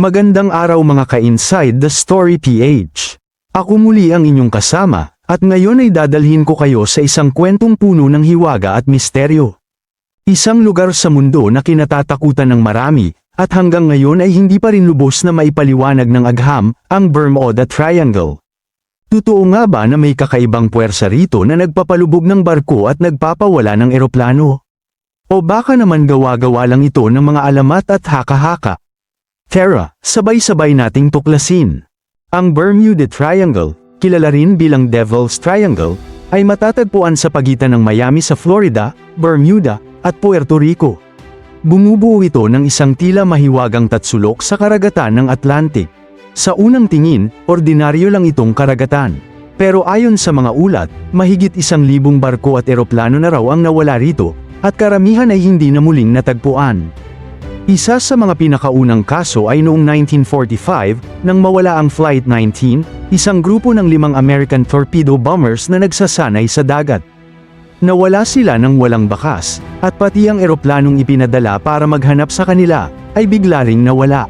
Magandang araw mga ka-Inside the Story PH. Ako muli ang inyong kasama, at ngayon ay dadalhin ko kayo sa isang kwentong puno ng hiwaga at misteryo. Isang lugar sa mundo na kinatatakutan ng marami, at hanggang ngayon ay hindi pa rin lubos na maipaliwanag ng agham, ang Bermuda Triangle. Totoo nga ba na may kakaibang puwersa rito na nagpapalubog ng barko at nagpapawala ng eroplano? O baka naman gawa-gawa lang ito ng mga alamat at haka-haka? Tara, sabay-sabay nating tuklasin. Ang Bermuda Triangle, kilala rin bilang Devil's Triangle, ay matatagpuan sa pagitan ng Miami sa Florida, Bermuda, at Puerto Rico. Bumubuo ito ng isang tila mahiwagang tatsulok sa karagatan ng Atlantic. Sa unang tingin, ordinaryo lang itong karagatan. Pero ayon sa mga ulat, mahigit 1,000 barko at eroplano na raw ang nawala rito, at karamihan ay hindi na muling natagpuan. Isa sa mga pinakaunang kaso ay noong 1945, nang mawala ang Flight 19, isang grupo ng 5 American torpedo bombers na nagsasanay sa dagat. Nawala sila nang walang bakas, at pati ang eroplanong ipinadala para maghanap sa kanila, ay bigla ring nawala.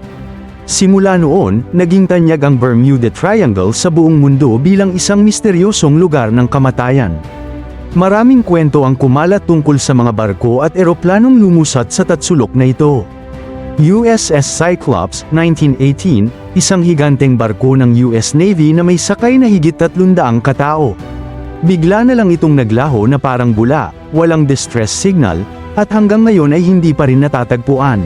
Simula noon, naging tanyag ang Bermuda Triangle sa buong mundo bilang isang misteryosong lugar ng kamatayan. Maraming kwento ang kumalat tungkol sa mga barko at eroplanong lumusat sa tatsulok na ito. USS Cyclops, 1918, isang higanteng barko ng US Navy na may sakay na higit 300 katao. Bigla na lang itong naglaho na parang bula, walang distress signal, at hanggang ngayon ay hindi pa rin natatagpuan.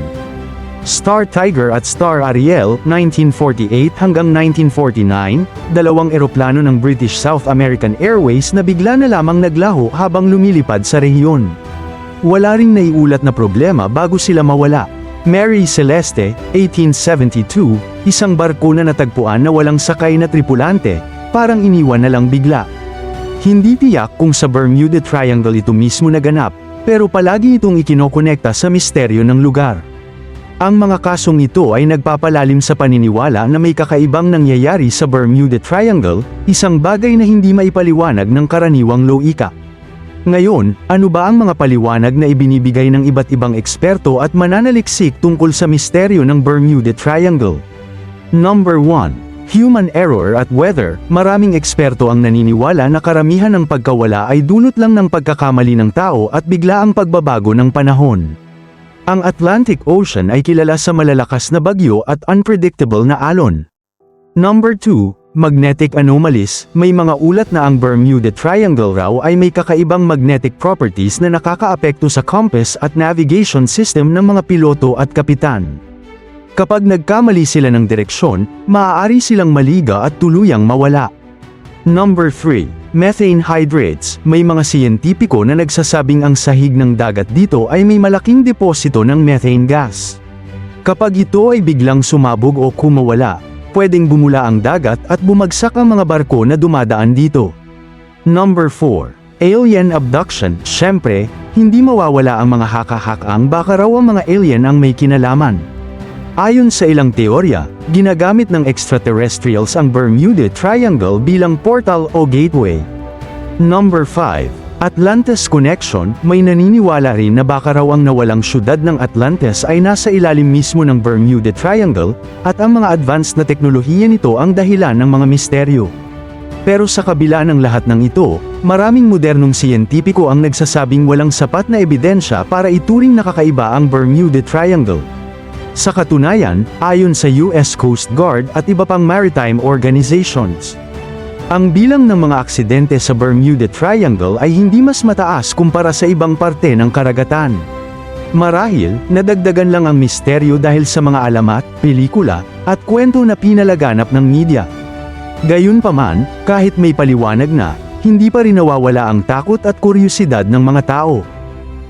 Star Tiger at Star Ariel, 1948 hanggang 1949, dalawang eroplano ng British South American Airways na bigla na lamang naglaho habang lumilipad sa rehiyon. Wala ring naiulat na problema bago sila mawala. Mary Celeste, 1872, isang barko na natagpuan na walang sakay na tripulante, parang iniwan na lang bigla. Hindi tiyak kung sa Bermuda Triangle ito mismo naganap, pero palagi itong ikinokonekta sa misteryo ng lugar. Ang mga kasong ito ay nagpapalalim sa paniniwala na may kakaibang nangyayari sa Bermuda Triangle, isang bagay na hindi maipaliwanag ng karaniwang loika. Ngayon, ano ba ang mga paliwanag na ibinibigay ng iba't ibang eksperto at mananaliksik tungkol sa misteryo ng Bermuda Triangle? Number 1. Human error at weather. Maraming eksperto ang naniniwala na karamihan ng pagkawala ay dulot lang ng pagkakamali ng tao at bigla ang pagbabago ng panahon. Ang Atlantic Ocean ay kilala sa malalakas na bagyo at unpredictable na alon. Number 2. Magnetic anomalies. May mga ulat na ang Bermuda Triangle raw ay may kakaibang magnetic properties na nakakaapekto sa compass at navigation system ng mga piloto at kapitan. Kapag nagkamali sila ng direksyon, maaari silang maliga at tuluyang mawala. Number 3. Methane hydrates. May mga siyentipiko na nagsasabing ang sahig ng dagat dito ay may malaking deposito ng methane gas. Kapag ito ay biglang sumabog o kumawala, pwedeng bumula ang dagat at bumagsak ang mga barko na dumadaan dito. Number 4. Alien abduction. Siyempre, hindi mawawala ang mga haka-hakang baka raw ang mga alien ang may kinalaman. Ayon sa ilang teorya, ginagamit ng extraterrestrials ang Bermuda Triangle bilang portal o gateway. Number 5. Atlantis connection. May naniniwala rin na baka raw ang nawalang syudad ng Atlantis ay nasa ilalim mismo ng Bermuda Triangle, at ang mga advanced na teknolohiya nito ang dahilan ng mga misteryo. Pero sa kabila ng lahat ng ito, maraming modernong siyentipiko ang nagsasabing walang sapat na ebidensya para ituring na kakaiba ang Bermuda Triangle. Sa katunayan, ayon sa US Coast Guard at iba pang maritime organizations, ang bilang ng mga aksidente sa Bermuda Triangle ay hindi mas mataas kumpara sa ibang parte ng karagatan. Marahil, nadagdagan lang ang misteryo dahil sa mga alamat, pelikula, at kwento na pinalaganap ng media. Gayunpaman, kahit may paliwanag na, hindi pa rin nawawala ang takot at kuryusidad ng mga tao.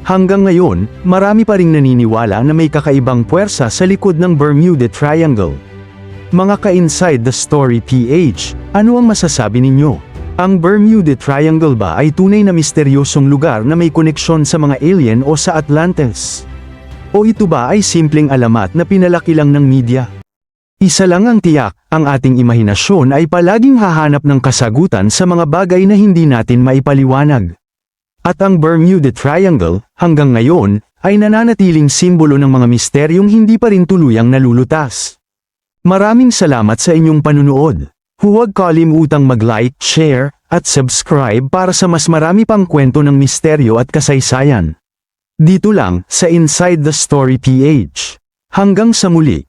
Hanggang ngayon, marami pa ring naniniwala na may kakaibang puwersa sa likod ng Bermuda Triangle. Mga ka-Inside the Story PH, ano ang masasabi ninyo? Ang Bermuda Triangle ba ay tunay na misteryosong lugar na may koneksyon sa mga alien o sa Atlantis? O ito ba ay simpleng alamat na pinalaki lang ng media? Isa lang ang tiyak, ang ating imahinasyon ay palaging hahanap ng kasagutan sa mga bagay na hindi natin maipaliwanag. At ang Bermuda Triangle, hanggang ngayon, ay nananatiling simbolo ng mga misteryong hindi pa rin tuluyang nalulutas. Maraming salamat sa inyong panunood. Huwag kalimutang mag-like, share, at subscribe para sa mas marami pang kwento ng misteryo at kasaysayan. Dito lang sa Inside the Story PH. Hanggang sa muli.